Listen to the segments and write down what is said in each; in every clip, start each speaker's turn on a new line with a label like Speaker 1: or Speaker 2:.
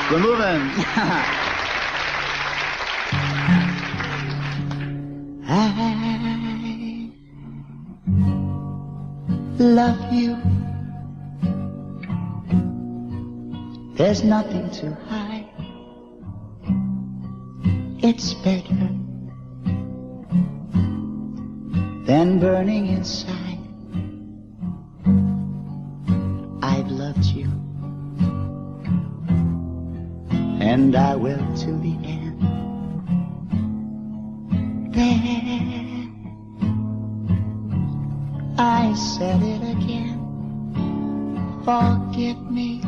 Speaker 1: We're moving.
Speaker 2: I love you. There's nothing to hide. It's better than burning inside. I've loved you, and I will to the end. Then I said it again. Forgive me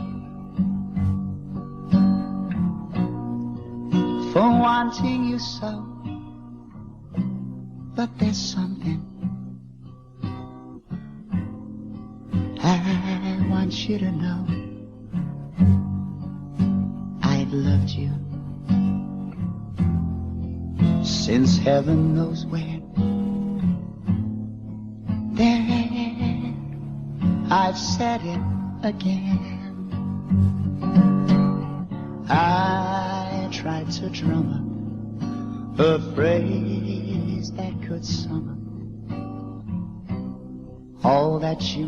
Speaker 2: for wanting you so, but there's something I want you to know. I've loved you since heaven knows when. There, I've said it again. I tried to drum up a phrase that could sum up all that you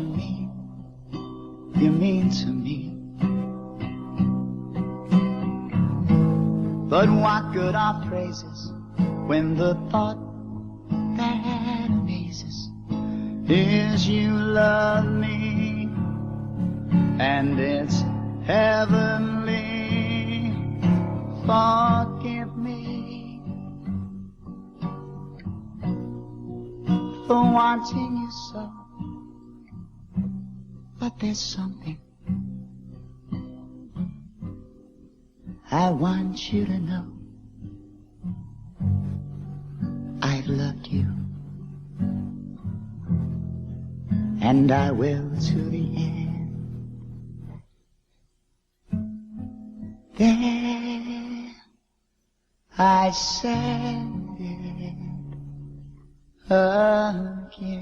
Speaker 2: mean to me. But what good are phrases when the thought that amazes is you love me, and it's heavenly. Forgive me for wanting you so, but there's something I want you to know. I've loved you, and I will to the end. Then I said it again.
Speaker 1: Thank you.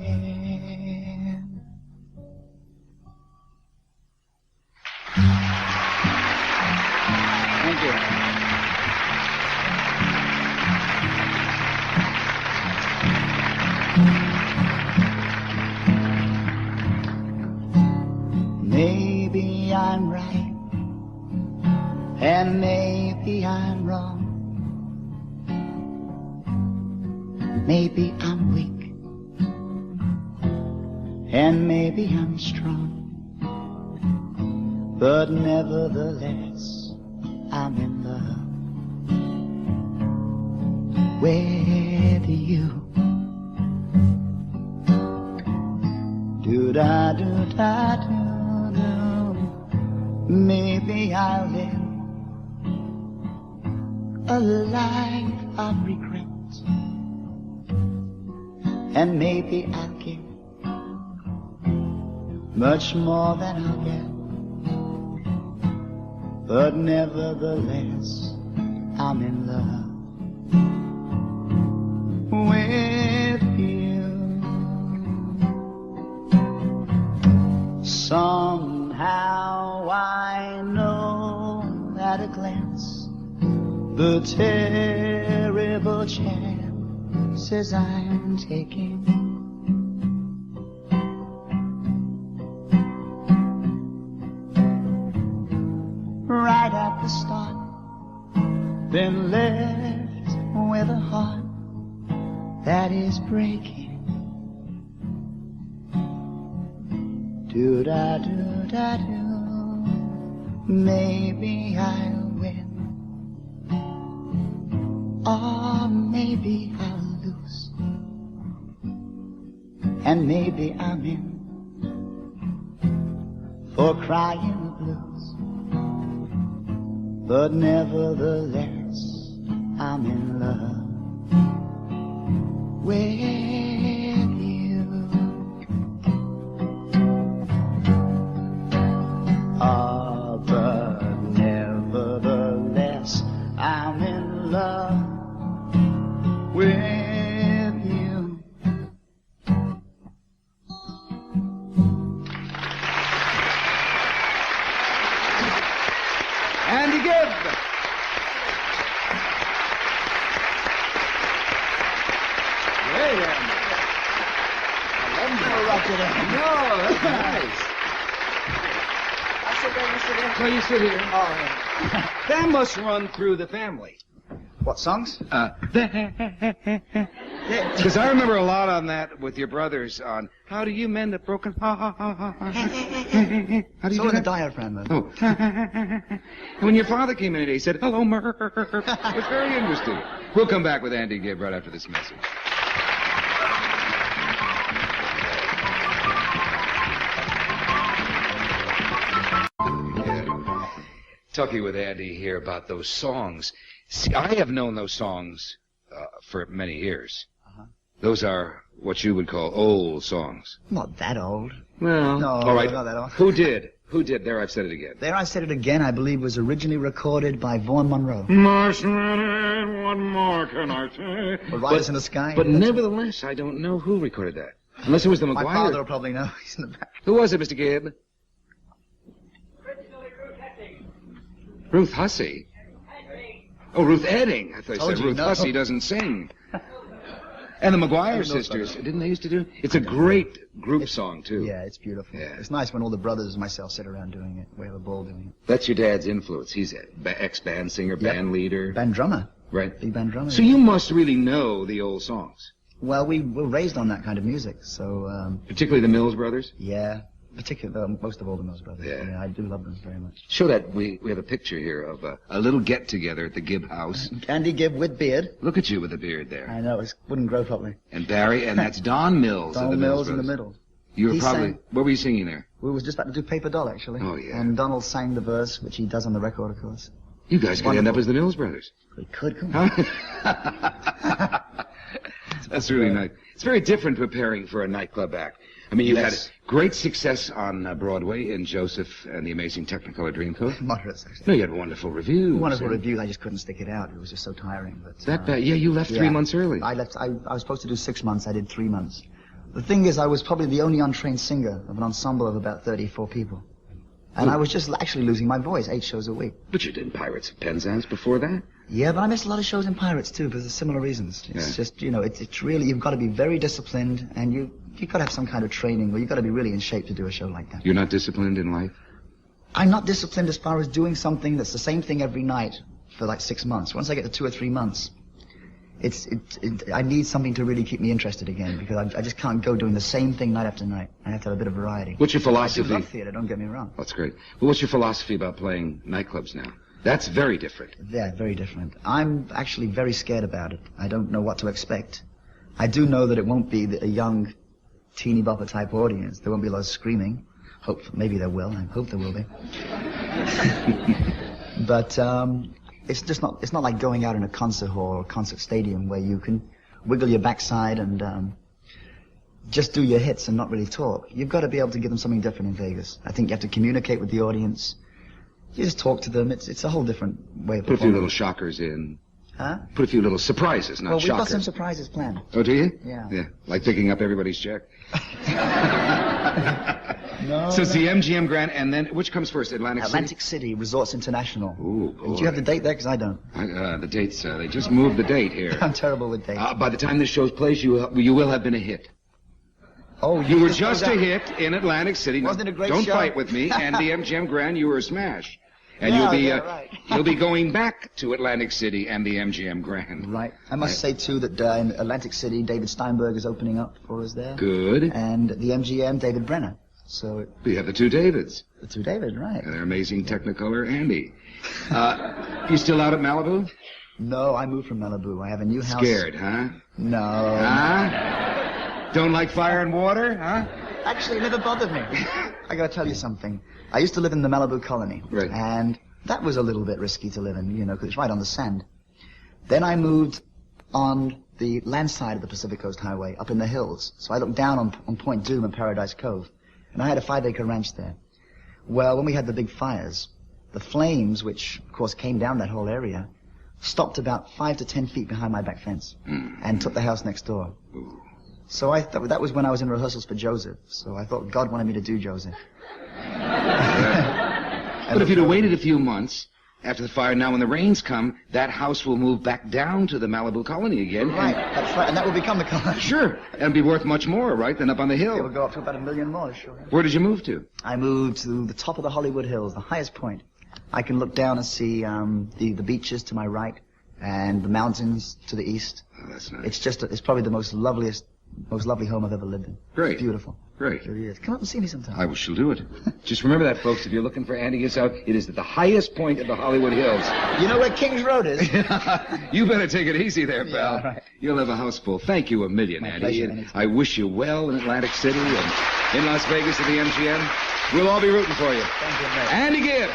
Speaker 2: Maybe I'm right, and maybe I'm wrong. Maybe I'm weak, and maybe I'm strong. But nevertheless, I'm in love with you. Do-da-do-da-do-do. Maybe I'll live a life of regret, and maybe I'll give much more than I'll get. But nevertheless, I'm in love with you. Somehow I know at a glance the terrible chances I'm taking. Right at the start, been left with a heart that is breaking. Do-da-do-da-do. Maybe I'll win, or maybe I'll lose, and maybe I'm in for crying the blues. But nevertheless, I'm in love with you. Ah, but nevertheless, I'm in love with you.
Speaker 1: And Gibb. Great, Andy. No, that's nice. So you sit here. That must run through the family.
Speaker 2: What songs?
Speaker 1: Because I remember a lot on that with your brothers on how do you mend a broken heart? How do you
Speaker 2: So
Speaker 1: do
Speaker 2: in the
Speaker 1: that?
Speaker 2: diaphragm, though.
Speaker 1: Oh. And when your father came in today, he said, hello, Murph. It was very interesting. We'll come back with Andy Gibb right after this message. Talking with Andy here about those songs. See, I have known those songs for many years. Those are what you would call old songs.
Speaker 2: Not that old.
Speaker 1: Well,
Speaker 2: No,
Speaker 1: all right.
Speaker 2: not that old.
Speaker 1: Who did? Who did? There, I've said it again.
Speaker 2: There I Said It Again, I believe, was originally recorded by Vaughn Monroe.
Speaker 1: Marshmallow, what more can I say?
Speaker 2: Or Riders in the Sky.
Speaker 1: But nevertheless, I don't know who recorded that. Unless it was the
Speaker 2: My
Speaker 1: McGuire.
Speaker 2: father will probably know. He's in the back.
Speaker 1: Who was it, Mr. Gibb? Ruth Hussey. Oh, Ruth Edding. I thought you
Speaker 2: Told
Speaker 1: said
Speaker 2: you,
Speaker 1: Ruth
Speaker 2: no.
Speaker 1: Hussey doesn't sing. And the McGuire sisters, didn't they used to do? It's a great group song, too.
Speaker 2: Yeah, it's beautiful.
Speaker 1: Yeah.
Speaker 2: It's nice when all the brothers and myself sit around doing it. We have a ball doing it.
Speaker 1: That's your dad's influence. He's an ex-band singer, band leader.
Speaker 2: Band drummer.
Speaker 1: Right.
Speaker 2: Big band drummer.
Speaker 1: So you must really know the old songs.
Speaker 2: Well, we were raised on that kind of music, so,
Speaker 1: Particularly the Mills Brothers.
Speaker 2: yeah. Particularly, most of all the Mills Brothers.
Speaker 1: Yeah.
Speaker 2: I do love them very much.
Speaker 1: Show that. We have a picture here of a little get-together at the Gibb house.
Speaker 2: Andy Gibb with beard.
Speaker 1: Look at you with a beard there.
Speaker 2: I know, it wouldn't grow properly.
Speaker 1: And Barry, and that's Don Mills of the
Speaker 2: Donald Mills in the
Speaker 1: Brothers.
Speaker 2: middle.
Speaker 1: You were
Speaker 2: He
Speaker 1: probably,
Speaker 2: sang-
Speaker 1: what were you singing there?
Speaker 2: We was just about to do Paper Doll, actually.
Speaker 1: Oh, yeah.
Speaker 2: And Donald sang the verse, which he does on the record, of course.
Speaker 1: You guys could end up as the Mills Brothers.
Speaker 2: We could, couldn't we?
Speaker 1: Huh? That's really nice. It's very different preparing for a nightclub act. I mean, you've had great success on Broadway in Joseph and the Amazing Technicolor Dreamcoat.
Speaker 2: Moderate success.
Speaker 1: No, you had wonderful reviews.
Speaker 2: Wonderful
Speaker 1: and-
Speaker 2: reviews, I just couldn't stick it out. It was just so tiring. But,
Speaker 1: That bad? Yeah, you left 3 months early.
Speaker 2: I left, I was supposed to do 6 months, I did 3 months. The thing is, I was probably the only untrained singer of an ensemble of about 34 people. And I was just actually losing my voice 8 shows a week.
Speaker 1: But you did Pirates of Penzance before that?
Speaker 2: Yeah, but I missed a lot of shows in Pirates too, for similar reasons. It's just, you know, it's really, you've got to be very disciplined, and you've got to have some kind of training, where you've got to be really in shape to do a show like that.
Speaker 1: You're not disciplined in life?
Speaker 2: I'm not disciplined as far as doing something that's the same thing every night for like 6 months. Once I get to 2 or 3 months, I need something to really keep me interested again, because I just can't go doing the same thing night after night. I have to have a bit of variety.
Speaker 1: What's your
Speaker 2: I
Speaker 1: philosophy?
Speaker 2: do love theater, don't get me wrong.
Speaker 1: That's great. Well, what's your philosophy about playing nightclubs now? That's very different.
Speaker 2: Yeah, very different. I'm actually very scared about it. I don't know what to expect. I do know that it won't be a young, teeny bopper type audience. There won't be a lot of screaming. Maybe there will. I hope there will be. But it's just not. It's not like going out in a concert hall or concert stadium where you can wiggle your backside and just do your hits and not really talk. You've got to be able to give them something different in Vegas. I think you have to communicate with the audience. You just talk to them. It's a whole different way of
Speaker 1: Put a few
Speaker 2: performing.
Speaker 1: little shockers in.
Speaker 2: Huh?
Speaker 1: Put a few little surprises, not
Speaker 2: Well, we've
Speaker 1: shockers.
Speaker 2: got some surprises planned.
Speaker 1: Oh, do you?
Speaker 2: Yeah.
Speaker 1: Yeah, like picking up everybody's check.
Speaker 2: No.
Speaker 1: So it's the MGM Grand, and then which comes first, Atlantic City?
Speaker 2: Atlantic City Resorts International.
Speaker 1: Ooh, boy.
Speaker 2: Do you have the date there? Because I don't.
Speaker 1: The dates, they just moved the date here.
Speaker 2: I'm terrible with dates.
Speaker 1: By the time this show's plays, you will have been a hit.
Speaker 2: Oh,
Speaker 1: You were just a hit in Atlantic City.
Speaker 2: Wasn't it a great
Speaker 1: Don't
Speaker 2: show?
Speaker 1: fight with me. And the MGM Grand, you were a smash. And
Speaker 2: Yeah, right.
Speaker 1: you'll be going back to Atlantic City and the MGM Grand.
Speaker 2: Right. I must say, too, that in Atlantic City, David Steinberg is opening up for us there.
Speaker 1: Good.
Speaker 2: And the MGM, David Brenner. So,
Speaker 1: We have the two Davids.
Speaker 2: the two David, right.
Speaker 1: And their amazing Technicolor Andy. You still out at Malibu?
Speaker 2: No, I moved from Malibu. I have a new house.
Speaker 1: Scared, huh?
Speaker 2: No.
Speaker 1: Huh? Don't like fire and water, huh?
Speaker 2: Actually, it never bothered me. I gotta tell you something. I used to live in the Malibu colony.
Speaker 1: Right.
Speaker 2: And that was a little bit risky to live in, you know, because it's right on the sand. Then I moved on the land side of the Pacific Coast Highway, up in the hills. So I looked down on Point Doom and Paradise Cove. And I had a 5-acre ranch there. Well, when we had the big fires, the flames, which, of course, came down that whole area, stopped about 5 to 10 feet behind my back fence and took the house next door.
Speaker 1: Ooh.
Speaker 2: So I thought that was when I was in rehearsals for Joseph. So I thought God wanted me to do Joseph.
Speaker 1: But if you'd have waited a few months, after the fire. Now, when the rains come, that house will move back down to the Malibu colony again.
Speaker 2: Right, that's right, and that will become the colony.
Speaker 1: Sure, and be worth much more, right, than up on the hill.
Speaker 2: It will go up to about $1 million more, sure.
Speaker 1: Where did you move to?
Speaker 2: I moved to the top of the Hollywood Hills, the highest point. I can look down and see the beaches to my right and the mountains to the east.
Speaker 1: Oh, that's nice.
Speaker 2: It's probably the most lovely home I've ever lived in.
Speaker 1: Great.
Speaker 2: It's beautiful.
Speaker 1: Great.
Speaker 2: It really is. Come up and see me sometime.
Speaker 1: I shall do it. Just remember that, folks. If you're looking for Andy Gissau, it is at the highest point of the Hollywood Hills.
Speaker 2: You know where King's Road is?
Speaker 1: You better take it easy there, pal.
Speaker 2: Yeah, right.
Speaker 1: You'll have a house full. Thank you a million,
Speaker 2: My
Speaker 1: Andy.
Speaker 2: pleasure,
Speaker 1: And
Speaker 2: anytime.
Speaker 1: I wish you well in Atlantic City and in Las Vegas at the MGM. We'll all be rooting for you.
Speaker 2: Thank you, mate.
Speaker 1: Andy Gibb.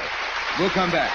Speaker 1: We'll come back.